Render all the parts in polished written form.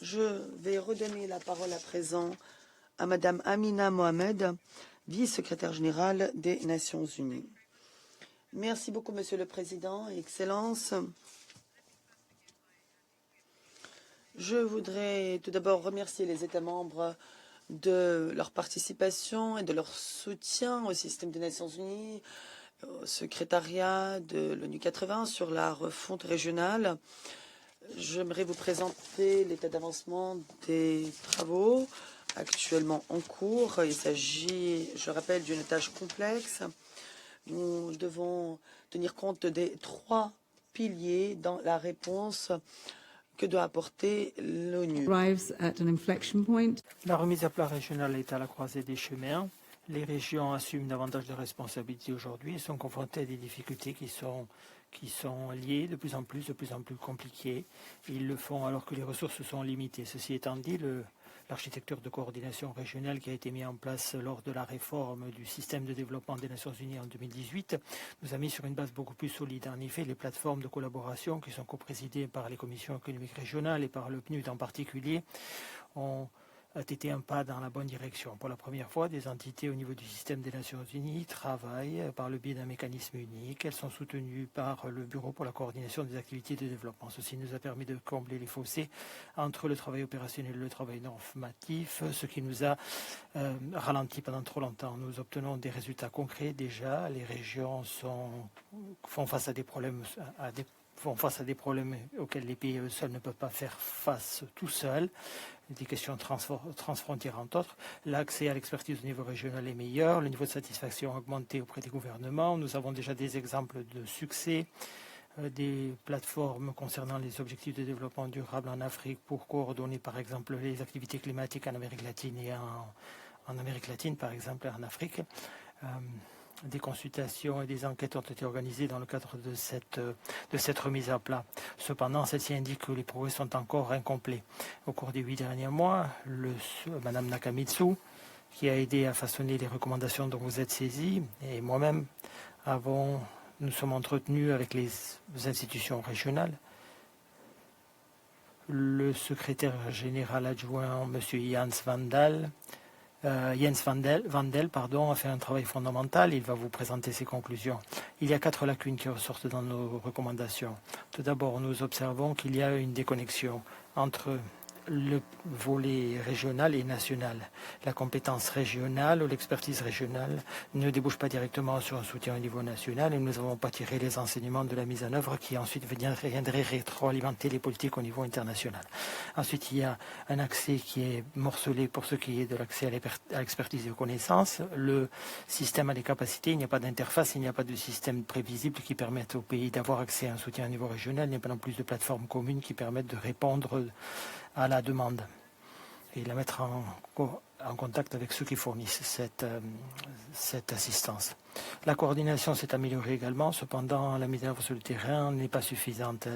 Je vais redonner la parole à présent à Madame Amina Mohamed, vice-secrétaire générale des Nations Unies. Merci beaucoup, Monsieur le Président, Excellences. Je voudrais tout d'abord remercier les États membres de leur participation et de leur soutien au système des Nations Unies, au secrétariat de l'ONU 80 sur la refonte régionale. J'aimerais vous présenter l'état d'avancement des travaux actuellement en cours. Il s'agit, je rappelle, d'une tâche complexe. Nous devons tenir compte des 3 piliers dans la réponse que doit apporter l'ONU. La remise à plat régionale est à la croisée des chemins. Les régions assument davantage de responsabilités aujourd'hui et sont confrontées à des difficultés qui sont liées de plus en plus compliquées. Ils le font alors que les ressources sont limitées. Ceci étant dit, l'architecture de coordination régionale qui a été mise en place lors de la réforme du système de développement des Nations Unies en 2018 nous a mis sur une base beaucoup plus solide. En effet, les plateformes de collaboration qui sont coprésidées par les commissions économiques régionales et par le PNUD en particulier ont été un pas dans la bonne direction. Pour la première fois, des entités au niveau du système des Nations Unies travaillent par le biais d'un mécanisme unique. Elles sont soutenues par le Bureau pour la coordination des activités de développement. Ceci nous a permis de combler les fossés entre le travail opérationnel et le travail normatif, ce qui nous a ralenti pendant trop longtemps. Nous obtenons des résultats concrets déjà. Les régions font face à des problèmes auxquels les pays seuls ne peuvent pas faire face tout seuls, des questions transfrontières entre autres. L'accès à l'expertise au niveau régional est meilleur, le niveau de satisfaction a augmenté auprès des gouvernements. Nous avons déjà des exemples de succès, des plateformes concernant les objectifs de développement durable en Afrique pour coordonner par exemple les activités climatiques en Amérique latine et en Amérique latine par exemple et en Afrique. Des consultations et des enquêtes ont été organisées dans le cadre de cette remise à plat. Cependant, celle-ci indique que les progrès sont encore incomplets. Au cours des 8 derniers mois, Madame Nakamitsu, qui a aidé à façonner les recommandations dont vous êtes saisis, et moi-même, nous sommes entretenus avec les institutions régionales. Le secrétaire général adjoint, M. Jens Vandel, a fait un travail fondamental. Il va vous présenter ses conclusions. Il y a 4 lacunes qui ressortent dans nos recommandations. Tout d'abord, nous observons qu'il y a une déconnexion entre le volet régional et national. La compétence régionale ou l'expertise régionale ne débouche pas directement sur un soutien au niveau national et nous n'avons pas tiré les enseignements de la mise en œuvre qui ensuite viendrait rétroalimenter les politiques au niveau international. Ensuite, il y a un accès qui est morcelé pour ce qui est de l'accès à l'expertise et aux connaissances. Le système a des capacités, il n'y a pas d'interface, il n'y a pas de système prévisible qui permette au pays d'avoir accès à un soutien au niveau régional, il n'y a pas non plus de plateformes communes qui permettent de répondre à la demande et la mettre en contact avec ceux qui fournissent cette assistance. La coordination s'est améliorée également, cependant la mise en œuvre sur le terrain n'est pas suffisante.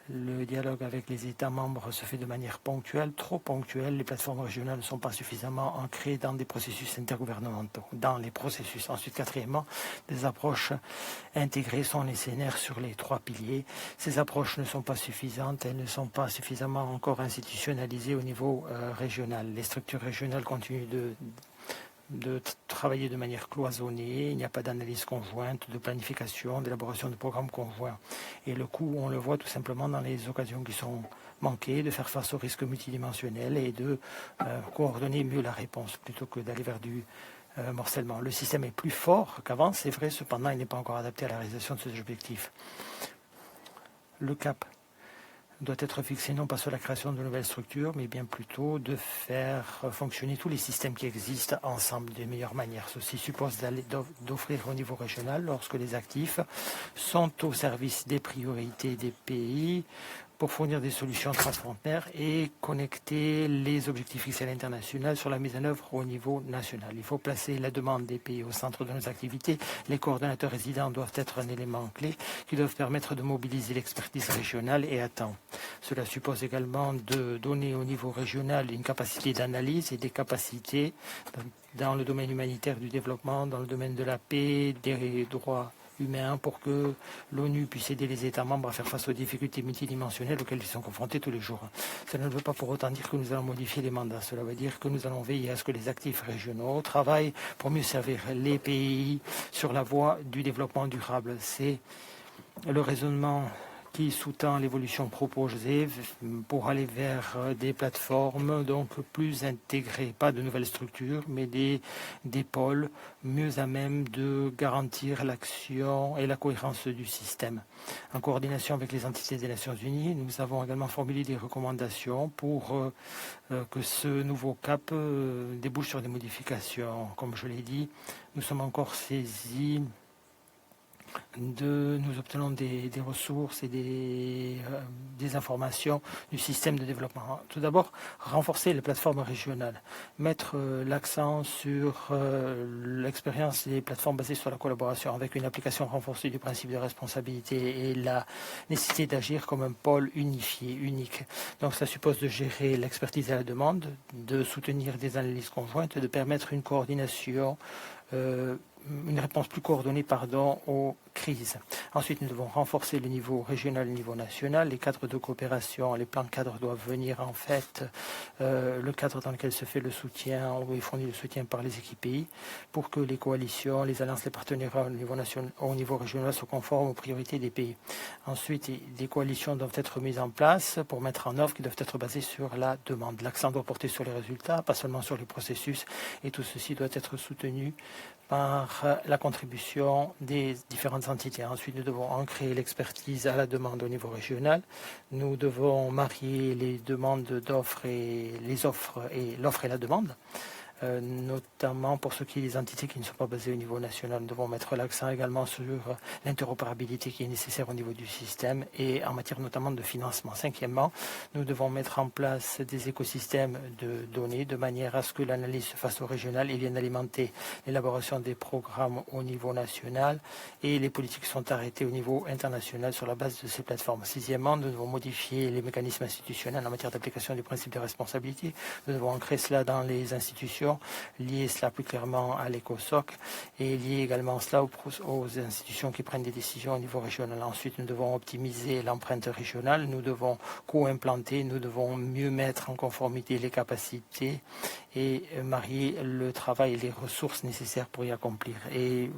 Le dialogue avec les États membres se fait de manière ponctuelle, trop ponctuelle. Les plateformes régionales ne sont pas suffisamment ancrées dans des processus intergouvernementaux, dans les processus. Ensuite, quatrièmement, des approches intégrées sont nécessaires sur les 3 piliers. Ces approches ne sont pas suffisantes, elles ne sont pas suffisamment encore institutionnalisées au niveau régional. Les structures régionales continuent de travailler de manière cloisonnée, il n'y a pas d'analyse conjointe, de planification, d'élaboration de programmes conjoints. Et le coût, on le voit tout simplement dans les occasions qui sont manquées, de faire face aux risques multidimensionnels et de coordonner mieux la réponse plutôt que d'aller vers du morcellement. Le système est plus fort qu'avant, c'est vrai, cependant il n'est pas encore adapté à la réalisation de ces objectifs. Le cap doit être fixé non pas sur la création de nouvelles structures, mais bien plutôt de faire fonctionner tous les systèmes qui existent ensemble de meilleure manière. Ceci suppose d'offrir au niveau régional, lorsque les actifs sont au service des priorités des pays, pour fournir des solutions transfrontières et connecter les objectifs fixés à l'international sur la mise en œuvre au niveau national. Il faut placer la demande des pays au centre de nos activités. Les coordonnateurs résidents doivent être un élément clé qui doivent permettre de mobiliser l'expertise régionale et à temps. Cela suppose également de donner au niveau régional une capacité d'analyse et des capacités dans le domaine humanitaire du développement, dans le domaine de la paix, des droits humains pour que l'ONU puisse aider les États membres à faire face aux difficultés multidimensionnelles auxquelles ils sont confrontés tous les jours. Cela ne veut pas pour autant dire que nous allons modifier les mandats. Cela veut dire que nous allons veiller à ce que les actifs régionaux travaillent pour mieux servir les pays sur la voie du développement durable. C'est le raisonnement qui sous-tend l'évolution proposée pour aller vers des plateformes donc plus intégrées, pas de nouvelles structures, mais des pôles mieux à même de garantir l'action et la cohérence du système. En coordination avec les entités des Nations Unies, nous avons également formulé des recommandations pour que ce nouveau cap débouche sur des modifications. Comme je l'ai dit, nous sommes encore saisis nous obtenons des ressources et des informations du système de développement. Tout d'abord, renforcer les plateformes régionales, mettre l'accent sur l'expérience des plateformes basées sur la collaboration avec une application renforcée du principe de responsabilité et la nécessité d'agir comme un pôle unifié, unique. Donc ça suppose de gérer l'expertise à la demande, de soutenir des analyses conjointes, de permettre une coordination une réponse plus coordonnée aux crises. Ensuite, nous devons renforcer le niveau régional et le niveau national. Les cadres de coopération, les plans de cadre doivent venir en fait le cadre dans lequel se fait le soutien, ou est fourni le soutien par les équipes pays, pour que les coalitions, les alliances, les partenariats au niveau régional soient conformes aux priorités des pays. Ensuite, des coalitions doivent être mises en place pour mettre en œuvre qui doivent être basées sur la demande. L'accent doit porter sur les résultats, pas seulement sur les processus, et tout ceci doit être soutenu par la contribution des différentes entités. Ensuite, nous devons ancrer l'expertise à la demande au niveau régional. Nous devons marier les demandes d'offres et les offres et l'offre et la demande. Notamment pour ce qui est des entités qui ne sont pas basées au niveau national. Nous devons mettre l'accent également sur l'interopérabilité qui est nécessaire au niveau du système et en matière notamment de financement. Cinquièmement, nous devons mettre en place des écosystèmes de données de manière à ce que l'analyse se fasse au régional et vienne alimenter l'élaboration des programmes au niveau national et les politiques sont arrêtées au niveau international sur la base de ces plateformes. Sixièmement, nous devons modifier les mécanismes institutionnels en matière d'application du principe de responsabilité. Nous devons ancrer cela dans les institutions, lier cela plus clairement à l'ECOSOC et lier également cela aux institutions qui prennent des décisions au niveau régional. Ensuite, nous devons optimiser l'empreinte régionale, nous devons co-implanter, nous devons mieux mettre en conformité les capacités et marier le travail et les ressources nécessaires pour y accomplir. Et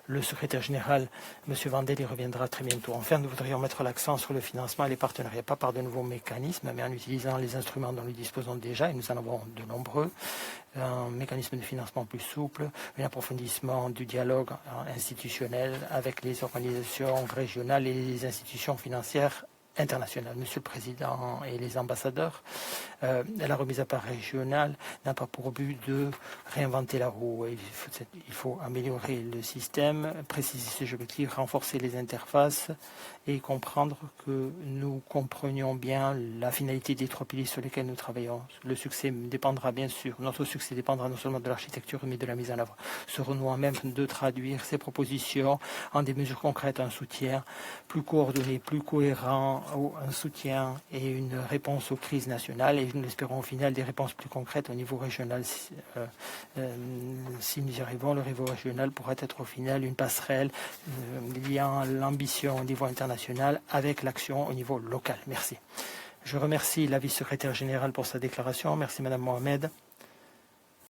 le secrétaire général, M. Vandel, y reviendra très bientôt. Enfin, nous voudrions mettre l'accent sur le financement et les partenariats, pas par de nouveaux mécanismes, mais en utilisant les instruments dont nous disposons déjà, et nous en avons de nombreux, un mécanisme de financement plus souple, un approfondissement du dialogue institutionnel avec les organisations régionales et les institutions financières internationales. Monsieur le Président et les ambassadeurs, la remise à part régionale n'a pas pour but de réinventer la roue. Il faut améliorer le système, préciser ses objectifs, renforcer les interfaces et comprendre que nous comprenions bien la finalité des 3 piliers sur lesquels nous travaillons. Le succès dépendra bien sûr, notre succès dépendra non seulement de l'architecture mais de la mise en œuvre. Serons-nous à même de traduire ces propositions en des mesures concrètes, un soutien plus coordonné, plus cohérent, un soutien et une réponse aux crises nationales et nous espérons au final des réponses plus concrètes au niveau régional. Si nous y arrivons, le niveau régional pourra être au final une passerelle liant l'ambition au niveau international avec l'action au niveau local. Merci. Je remercie la vice-secrétaire générale pour sa déclaration. Merci Madame Mohamed.